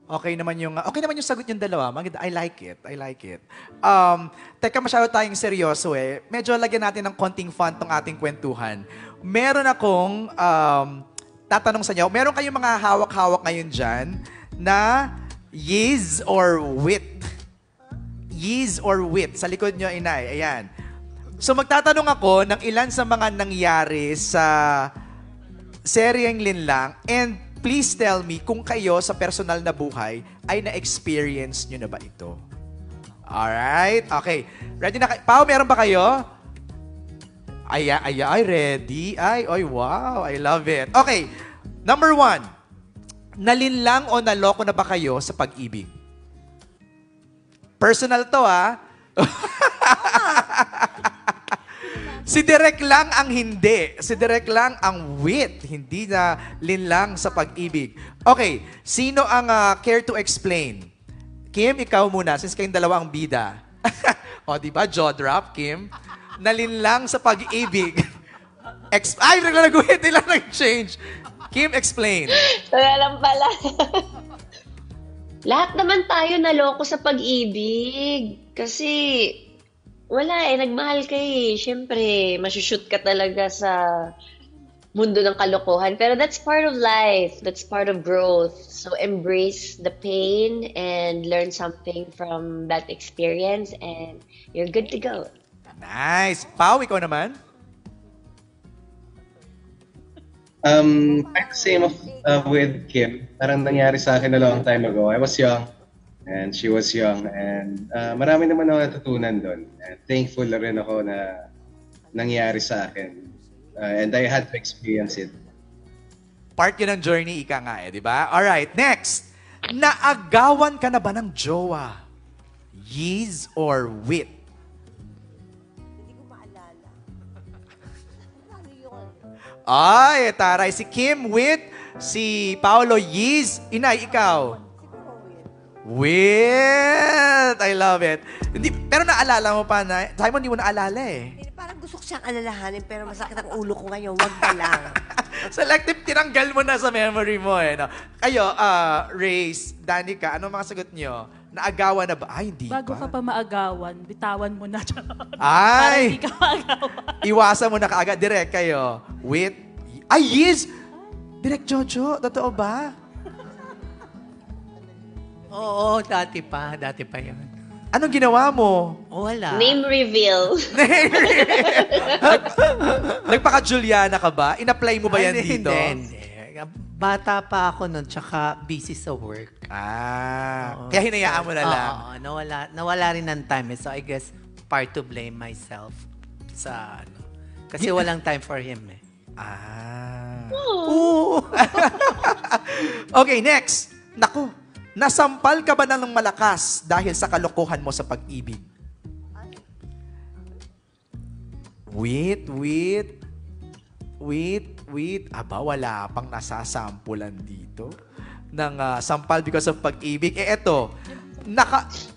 Okay naman yung sagot yung dalawa. Maganda. I like it. I like it. Teka, masyado tayong seryoso eh. Medyo lagyan natin ng konting fun tong ating kwentuhan. Meron akong tatanong sa inyo. Meron kayong mga hawak-hawak ngayon dyan na yiz or wit. Yiz or wit. Sa likod nyo, inay. Ayan. So magtatanong ako ng ilan sa mga nangyari sa seryeng Linlang and please tell me kung kayo sa personal na buhay ay na-experience nyo na ba ito? Alright? Okay. Ready na kayo? Pao, meron ba kayo? Ay, ready? Ay, wow. I love it. Okay. Number 1. Nalinlang o naloko na ba kayo sa pag-ibig? Personal to, ah. Si Direk lang ang hindi. Si Direk lang ang wit. Hindi na linlang sa pag-ibig. Okay, sino ang care to explain? Kim, ikaw muna, since kayong dalawa ang bida. O, di ba? Jaw drop, Kim. Nalinlang sa pag-ibig. Ay, naglalagawin nila ng change. Kim, explain. Wala lang pala. Lahat naman tayo naloko sa pag-ibig. Kasi wala nagmahal ka eh. Siyempre, masushoot ka talaga sa mundo ng kalokohan. Pero that's part of life. That's part of growth. So embrace the pain and learn something from that experience and you're good to go. Nice. Pao, ikaw naman? Same with Kim. Parang nangyari sa akin a long time ago. I was young. And she was young and marami naman ako natutunan doon. Thankful na rin ako na nangyari sa akin. And I had to experience it. Part yun ng journey, ika nga eh, di ba? Alright, next. Naagawan ka na ba ng jowa? Yiz or wit? Hindi ko maalala. Ano yun? Ay, taray. Si Kim, wit. Si Paolo, yiz. Inay, ikaw? Wait! I love it. Hindi, pero naalala mo pa na, Simon, hindi mo naalala eh. Parang gusto ko siyang alalahanin pero masakit ang ulo ko ngayon. Wag na lang. Selective, tinanggal mo na sa memory mo eh. No? Kayo, Race, Danica, anong mga sagot nyo? Naagawan na ba? Ay, hindi Bago ka pa maagawan, bitawan mo na. Para Ay! hindi ka maagawan. Iwasan mo na kaagad. Direk kayo. Wait. Ay, yes! Direk Jojo, totoo ba? Oo, dati pa yun. Anong ginawa mo? Wala. Name reveal. Nagpaka-Juliana ka ba? In-apply mo ba yan dito? Hindi. Bata pa ako nun, tsaka busy sa work. Kaya hinayaan mo na lang. Oo, nawala rin ng time. So I guess part to blame myself sa ano. Kasi walang time for him eh. Okay, next. Naku, nasampal ka ba ng malakas dahil sa kalokohan mo sa pag-ibig? Wait. Aba, wala pang nasasampulan dito ng sampal because of pag-ibig. Eto,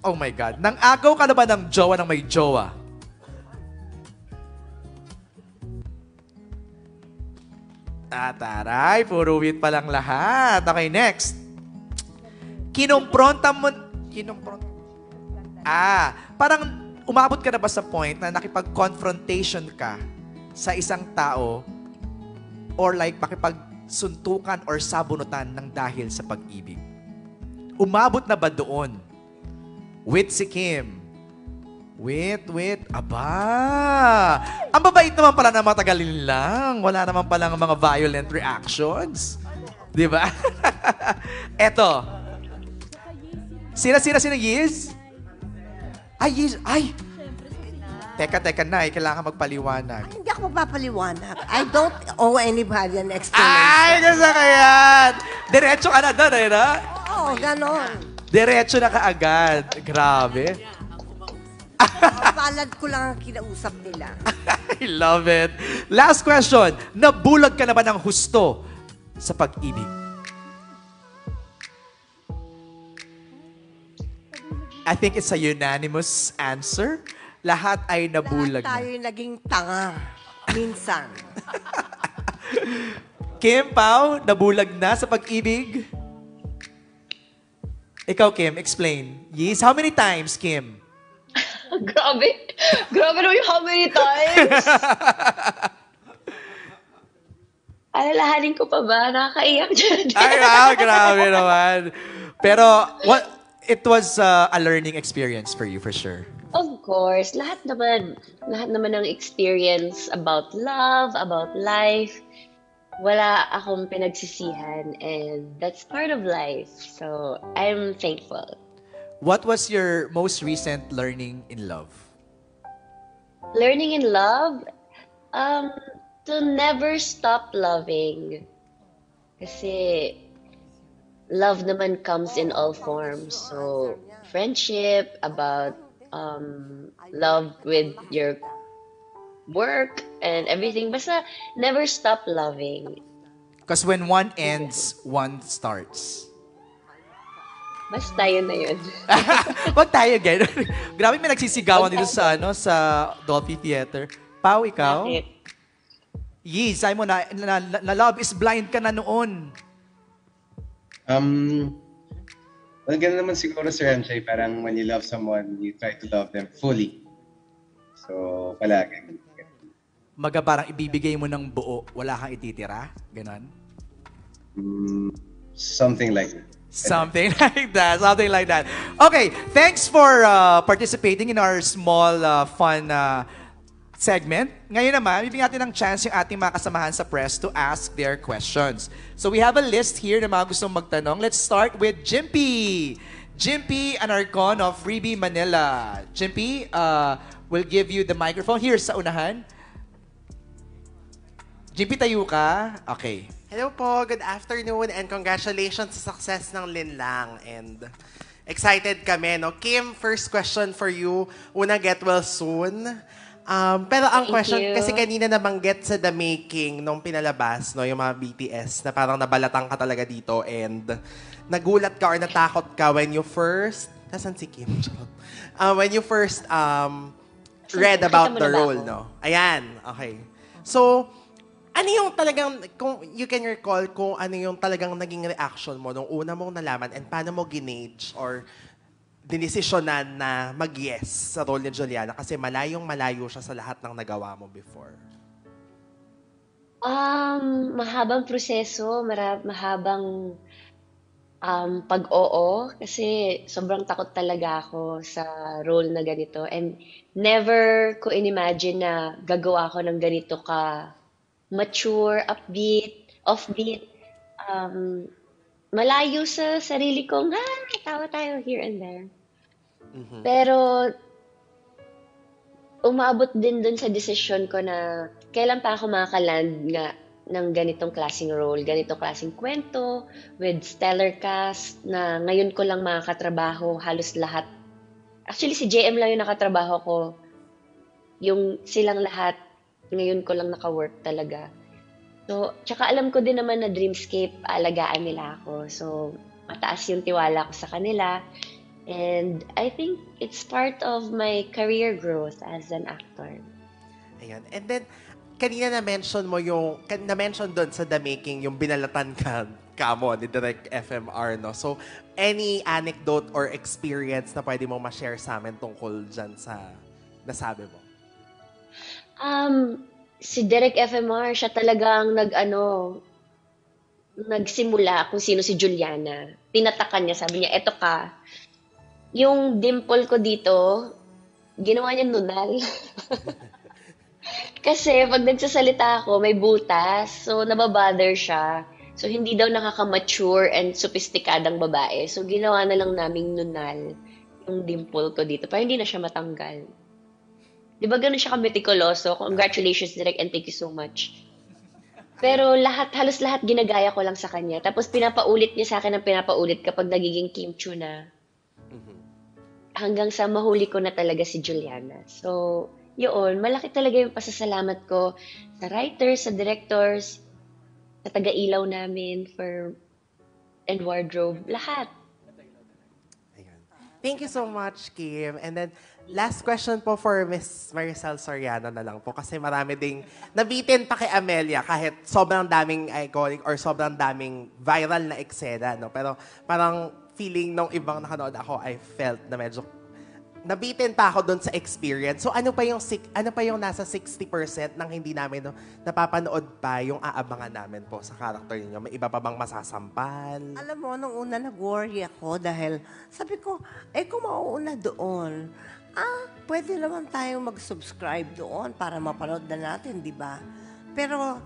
oh my God, nang agaw ka na ba ng jowa ng may jowa? Taray, puro wit pa lang lahat. Okay, next. Parang umabot ka na ba sa point na nakipag-confrontation ka sa isang tao or like makipagsuntukan or sabunutan ng dahil sa pag-ibig? Umabot na ba doon? With si Kim. Aba. Ang babait naman pala na matagalin lang. Wala naman palang mga violent reactions. Di ba? Eto. Sino Yiz? Ay, Yiz. Ay! Teka na. Kailangan magpaliwanag. Hindi ako magpapaliwanag. I don't owe anybody an explanation. Ay, kasi kayan! Diretso ka na doon, eh, na? Oo, ganon. Diretso na kaagad. Grabe. Palad ko lang ang kinausap nila. I love it. Last question. Nabulag ka na ba ng husto sa pag-ibig? I think it's a unanimous answer. Lahat ay nabulag Lahat tayo na. naging tanga. Minsan. Kim, Pao, nabulag na sa pag-ibig? Ikaw, Kim, explain. Yes, how many times, Kim? Grabe. Grabe naman yung how many times. Alalahanin ko pa ba? Nakakaiyak dyan. Ay, wow, grabe naman. Pero, it was a learning experience for you, for sure. Of course, lahat naman ng experience about love, about life, wala akong pinagsisihan, and that's part of life. So, I'm thankful. What was your most recent learning in love? Learning in love, to never stop loving. Kasi love naman comes in all forms. So, friendship, about love with your work and everything. Basta never stop loving. Because when one ends, one starts. Basta yun na yun. Wag tayo, ganun. Grabe, may nagsisigawan dito sa Dolphy Theater. Pao, ikaw? Bakit? Yes, sabi mo na love is blind ka na noon. Well, ganun naman siguro, Sir MJ, parang when you love someone, you try to love them fully. So, palagi. Maga parang ibibigay mo ng buo, wala kang ititira? Ganon? Something like that. Something like that. Something like that. Okay, thanks for participating in our small fun segment. Ngayon naman, bibigyan natin ng chance yung ating mga kasamahan sa press to ask their questions. So we have a list here na mga gustong magtanong. Let's start with Jimpy. Jimpy Anarcon of Freebie Manila. Jimpy, we'll give you the microphone. Here sa unahan. Jimpy, tayo ka. Okay. Hello po, good afternoon and congratulations sa success ng Linlang and excited kami, no? Kim, first question for you. Una, get well soon. Pero ang question, kasi kanina nabanggit sa The Making nung pinalabas, no, yung mga BTS, na parang nabalatan ka talaga dito and nagulat ka or natakot ka when you first, nasan si Kim? When you first read about the role, no? Ayan, okay. So, ano yung talagang, kung you can recall, kung ano yung talagang naging reaction mo nung una mong nalaman and paano mo ginage or dinesisyonan na mag-yes sa role ni Juliana kasi malayong-malayo siya sa lahat ng nagawa mo before? Mahabang proseso, mahabang pag-oo kasi sobrang takot talaga ako sa role na ganito and never ko inimagine na gagawa ako ng ganito ka mature, upbeat, offbeat, malayo sa sarili kong, tawa tayo here and there. Pero, umabot din dun sa decision ko na kailan pa ako makakaland nga ng ganitong klaseng role, ganitong klaseng kwento, with stellar cast, na ngayon ko lang makakatrabaho halos lahat. Actually, si JM lang yung nakatrabaho ko. Yung silang lahat, ngayon ko lang naka-work talaga. So, tsaka alam ko din naman na Dreamscape, alagaan nila ako. So, mataas yung tiwala ko sa kanila. And I think it's part of my career growth as an actor. Ayan. And then, kanina na-mention mo yung, na-mention doon sa The Making, yung binalatan ka mo ni Direct FMR, no? So, any anecdote or experience na pwede mo ma-share sa amin tungkol dyan sa nasabi mo? Si Direct FMR, siya talagang nagsimula kung sino si Juliana. Tinatakan niya, sabi niya, eto ka. Yung dimple ko dito, ginawa niya nunal. Kasi pag nagsasalita ako, may butas. So, nababother siya. So, hindi daw nakaka-mature and sophisticadang babae. So, ginawa na lang naming nunal yung dimple ko dito para hindi na siya matanggal. Di ba ganun siya ka-meticuloso? Congratulations, Direk, and thank you so much. Pero halos lahat ginagaya ko lang sa kanya. Tapos pinapaulit niya sa akin ng pinapaulit kapag nagiging Kim Chiu na. Hanggang sa mahuli ko na talaga si Juliana. So, yun, malaki talaga yung pasasalamat ko sa writers, sa directors, sa taga-ilaw namin and wardrobe, lahat. Ayan. Thank you so much, Kim. And then, last question po for Miss Maricel Soriano na lang po kasi marami ding nabitin pa kay Amelia kahit sobrang daming iconic or sobrang daming viral na eksena, no? Pero parang feeling nung ibang nakanood ako, I felt na medyo nabitin pa ako doon sa experience. So ano pa yung nasa 60% nang hindi namin napapanood pa yung aabangan namin po sa character niyo? May iba pa bang masasampal? Alam mo, nung una nag-worry ako dahil sabi ko, kung mauuna doon, pwede naman tayong mag-subscribe doon para mapanood na natin, di ba? Pero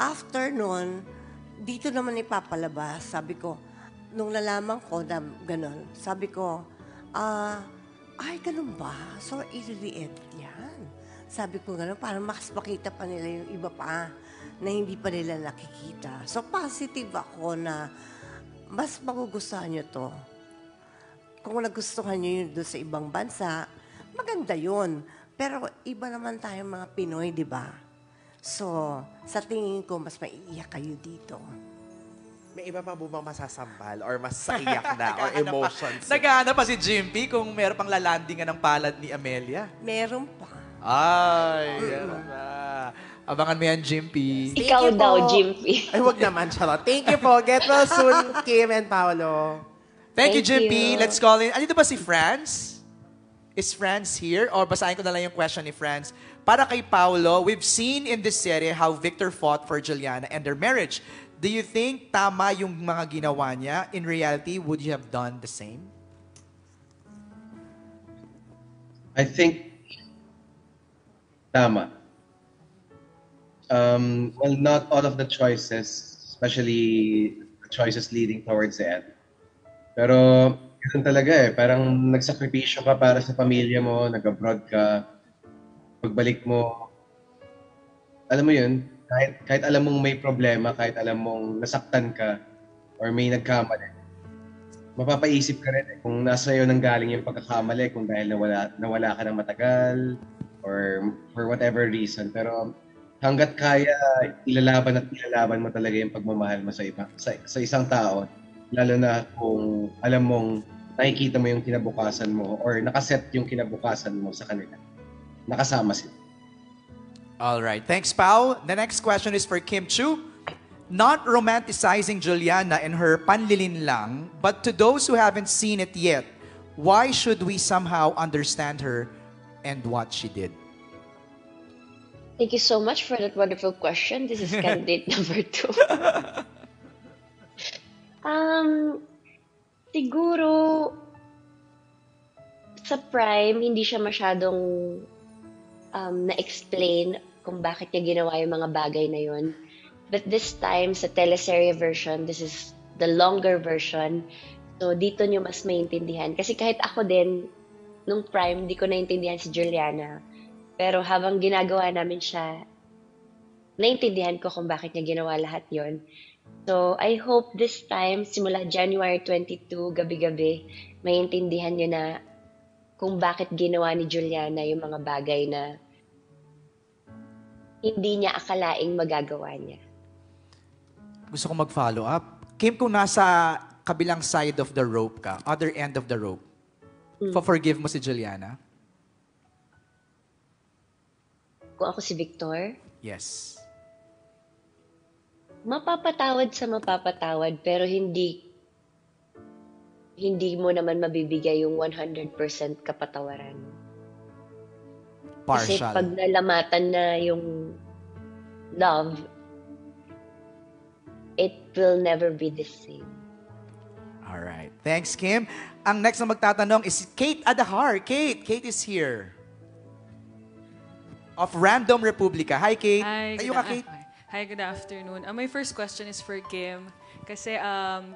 after nun, dito naman ipapalabas. Sabi ko, nung nalaman ko na gano'n, sabi ko, ay, ganun ba? So, ililiit yan. Sabi ko gano'n, para makita pa nila yung iba pa na hindi pa nila nakikita. So, positive ako na mas magugustuhan nyo to. Kung nagustuhan nyo yun doon sa ibang bansa, maganda yun. Pero iba naman tayong mga Pinoy, di ba? So, sa tingin ko, mas maiiyak kayo dito. May iba pa bang masasampal or mas saiyak na or emotions? Naghahanap pa si Jimpy kung meron pang lalandingan ng palad ni Amelia. Meron pa. Ay, meron pa. Abangan mo yan, Jimpy. Ikaw you daw, po. Jimpy. Ay, wag naman, charot. Thank you po. Get well soon, Kim and Paolo. Thank you, Thank Jimpy. you. Let's call in. Andito ba si Franz? Is Franz here? Or basahin ko na lang yung question ni Franz. Para kay Paolo, we've seen in this series how Victor fought for Juliana and their marriage. Do you think tama yung mga ginawa niya? In reality, would you have done the same? I think tama. Well, not all of the choices, especially the choices leading towards the end. Pero, yun talaga parang nagsakripisyo ka para sa pamilya mo, nag-abroad ka, pagbalik mo, alam mo yun, kahit alam mong may problema, kahit alam mong nasaktan ka, or may nagkamali, mapapaisip ka rin kung nasa iyo nang galing yung pagkakamali, kung dahil nawala ka ng matagal, or for whatever reason. Pero hanggat kaya, ilalaban mo talaga yung pagmamahal mo sa isang tao, lalo na kung alam mong nakikita mo yung kinabukasan mo or nakaset yung kinabukasan mo sa kanila. Nakasama sila. All right. Thanks, Pao. The next question is for Kim Chu. Not romanticizing Juliana and her panlilin lang, but to those who haven't seen it yet, why should we somehow understand her and what she did? Thank you so much for that wonderful question. This is candidate number 2. Siguro, sa Prime, hindi siya masyadong na-explain kung bakit niya ginawa yung mga bagay na yun. But this time, sa teleserye version, this is the longer version. So, dito niyo mas maintindihan. Kasi kahit ako din, nung Prime, di ko naintindihan si Juliana. Pero habang ginagawa namin siya, naintindihan ko kung bakit niya ginawa lahat yon. So, I hope this time, simula January 22, gabi-gabi, maintindihan niyo na kung bakit ginawa ni Juliana yung mga bagay na hindi niya akalaing magagawa niya. Gusto ko mag-follow up. Kim, kung nasa kabilang side of the rope ka, other end of the rope, forgive mo si Juliana? Kung ako si Victor, Yes. mapapatawad sa mapapatawad, pero hindi mo naman mabibigay yung 100% kapatawaran. Kasi Partial. pag nalamatan na yung love, it will never be the same. All right. Thanks, Kim. Ang next na magtatanong is Kate Adahar. Kate is here. Of Random Republica. Hi, Kate. Hi, Tayo good, ka, Kate. hi, good afternoon. My first question is for Kim. Kasi,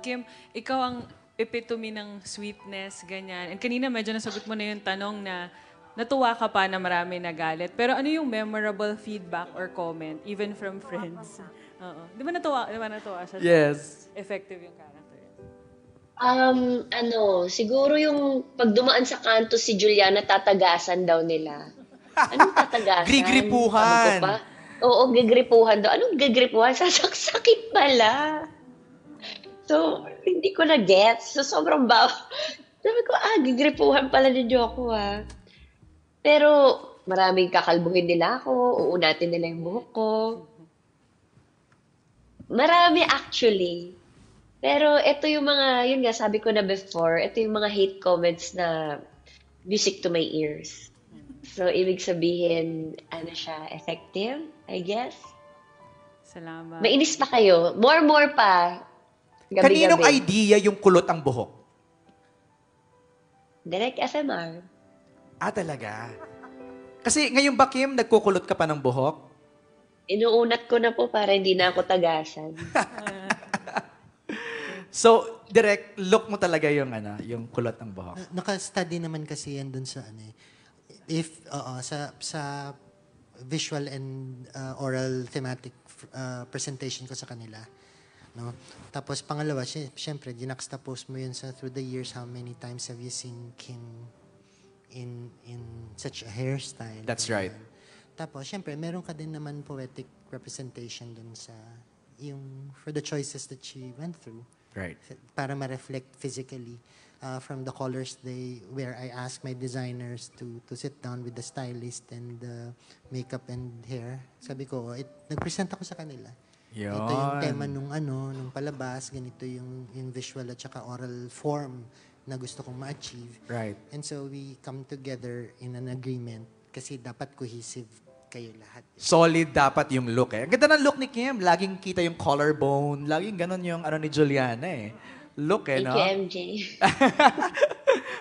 Kim, ikaw ang epitome ng sweetness, ganyan. And kanina medyo nasagot mo na yung tanong na natuwa ka pa na marami nagalit. Pero ano yung memorable feedback or comment, even from friends? Oo. Di ba natuwa siya? Yes. Effective yung character. Siguro yung pag dumaan sa kanto si Juliana, tatagasan daw nila. Anong tatagasan? Grigripuhan. Sabi ko pa, oo, gigripuhan daw. Anong gigripuhan? Sasaksakin pala. So, hindi ko na-gets. So, sobrang sabi ko, gigripuhan pala ninyo ako, Pero, maraming kakalbuhin nila ako, uunatin nila yung buhok ko. Marami actually. Pero ito yung mga, yun nga, sabi ko na before, ito yung mga hate comments na music to my ears. So, ibig sabihin, ano siya, effective, I guess? Salamat. Mainis pa kayo. More pa. Kaninong Gabi-gabi. idea yung kulot ang buhok? Direct FMR. Ah, talaga? Kasi ngayon ba, Kim, nagkukulot ka pa ng buhok? Inuunat ko na po para hindi na ako tagasan. So, direct look mo talaga yung yung kulot ng buhok. Naka-study naman kasi yan dun sa if sa visual and oral thematic presentation ko sa kanila. No? Tapos pangalawa, syempre, juxtapose mo yun sa through the years, how many times have you seen Kim in such a hairstyle? That's right. Tapos, syempre, meron ka din naman poetic representation dun sa yung for the choices that she went through. Right. Para ma-reflect physically from the colors where I asked my designers to sit down with the stylist and makeup and hair. Sabi ko, nag-present ako sa kanila. Yun. Ito yung tema nung palabas, ganito yung visual at saka oral form na gusto kong ma-achieve. Right. And so we come together in an agreement kasi dapat cohesive kayo lahat. Solid dapat yung look eh. Ang ganda ng look ni Kim. Laging kita yung collarbone. Laging ganun yung ni Juliana eh. Look eh, Thank no? you, MJ.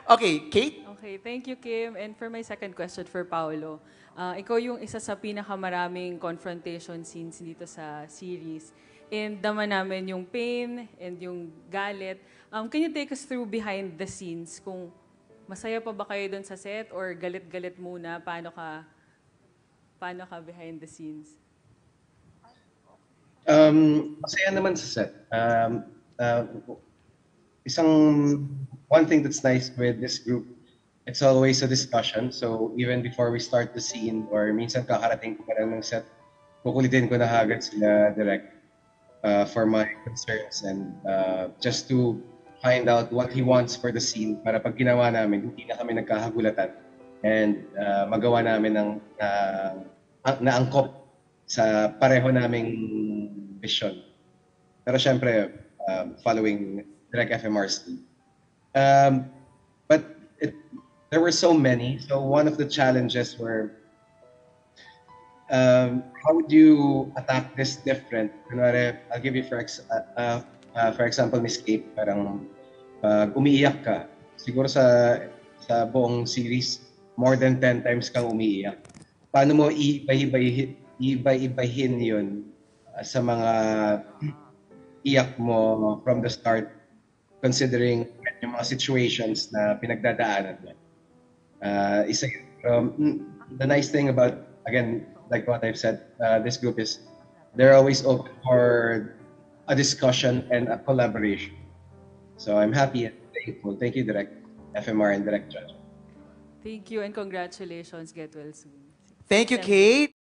Okay, Kate? Okay, thank you, Kim. And for my second question for Paolo, ikaw yung isa sa pinakamaraming confrontation scenes dito sa series. And dama namin yung pain and yung galit. Can you take us through behind the scenes? Kung masaya pa ba kayo doon sa set or galit-galit muna? Paano ka behind the scenes? Masaya naman sa set. One thing that's nice with this group, it's always a discussion. So even before we start the scene or minsan kakarating ko pa lang ng set, kukulitin ko na agad sila direct for my concerns and just to find out what he wants for the scene para pag ginawa namin, hindi na kami nagkahagulatan and magawa namin ng naangkop sa pareho naming vision. Pero syempre, following direct FMR's lead. But there were so many. So one of the challenges were, how would you attack this different? I'll give you for example, Miss Kate, parang umiiyak ka. Siguro sa buong series, more than 10 times kang umiiyak. Paano mo iba-ibahin yun sa mga iyak mo from the start, considering yung mga situations na pinagdadaanan mo. The nice thing about, again, like what I've said, this group is they're always open for a discussion and a collaboration. So I'm happy and thankful. Thank you, Direct FMR and Direct Judge. Thank you and congratulations. Get well soon. Thank you, Kate.